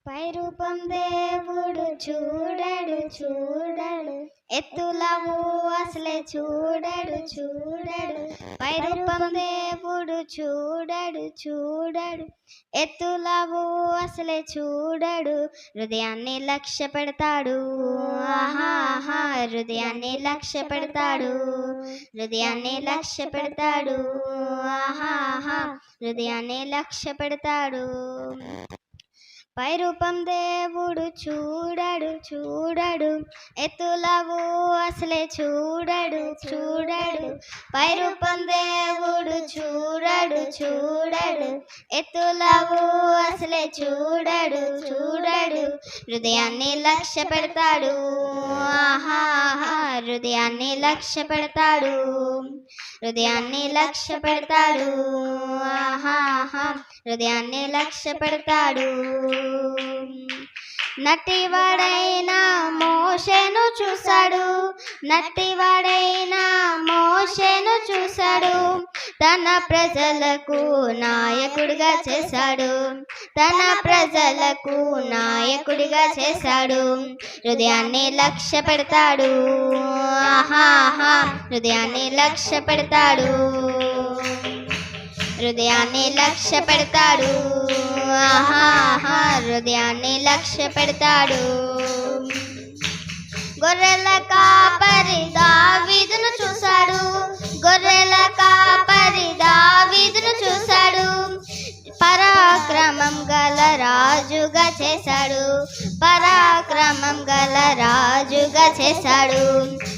పై రూపం దేవుడు చూడడు చూడడు, ఎత్తులవు అసలే చూడడు చూడడు. పై రూపం దేవుడు చూడడు చూడడు, ఎత్తులవు అసలే చూడడు. హృదయాన్ని లక్ష్య పెడతాడు, ఆహా హృదయాన్ని లక్ష్య పెడతాడు, హృదయాన్ని లక్ష్య పెడతాడు, ఆహా హృదయాన్ని లక్ష్య పెడతాడు. పై రూపం దేవుడు చూడడు చూడడు, ఎత్తులవు అసలే చూడడు చూడడు. పై రూపం దేవుడు చూడడు చూడడు, ఎత్తులవు అసలే చూడడు చూడడు. హృదయాన్ని లక్ష్య పెడతాడు, ఆహా హృదయాన్ని లక్ష్య పెడతాడు, హృదయాన్ని లక్ష్య పెడతాడు, ఆహా హృదయాన్ని లక్ష్య పెడతాడు. నట్టివాడైనా మోషేను చూశాడు, నట్టివాడైనా మోషేను చూశాడు. తన ప్రజలకు నాయకుడిగా చేశాడు, తన ప్రజలకు నాయకుడిగా చేశాడు. హృదయాన్ని లక్ష్య పెడతాడు, ఆహా హృదయాన్ని లక్ష్య పెడతాడు, హృదయాన్ని లక్ష్య పెడతాడు, ఆహా హృదయాన్ని లక్ష్య పెడతాడు. గొర్రెల కాపరి దావీదును చూశాడు, గొర్రెల కాపరి దావీదును చూశాడు. పరాక్రమం గల రాజుగా చేశాడు, పరాక్రమం గల రాజుగా చేశాడు.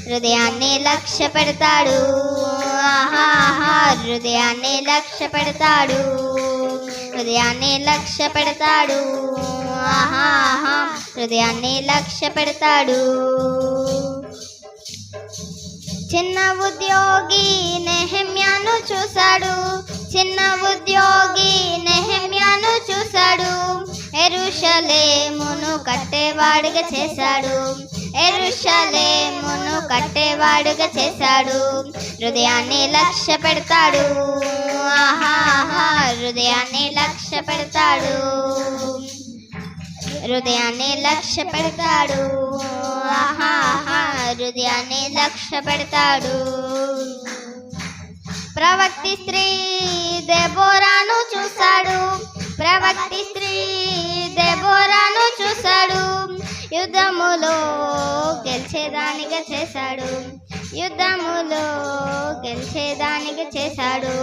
హృదయాన్ని లక్ష్య పెడతాడు, ఆహా హృదయాన్ని లక్ష్య పెడతాడు, హృదయాన్ని లక్ష్య పెడతాడు, ఆహా హృదయాన్ని లక్ష్య పెడతాడు. చిన్న ఉద్యోగి నెహెమ్యాను చూశాడు, చిన్న ఉద్యోగి నెహెమ్యాను చూశాడు. యెరూషలేమును కట్టేవాడుగా చేశాడు, యెరూషలేమును కట్టేవాడుగా చేశాడు. హృదయాన్ని లక్ష్య పెడతాడు, ఆహా హృదయాన్ని లక్ష్య పెడతాడు, హృదయాన్ని లక్ష్య పెడతాడు, ఆహా హృదయాన్ని లక్ష్య పెడతాడు. ప్రవక్తి స్త్రీ దెబోరాను చూశాడు, ప్రవక్తి స్త్రీ దెబోరాను చూశాడు. యుద్ధములో గెలిచేదానిగా చేశాడు, యుద్ధములో గెలిచేదానిగా చేశాడు.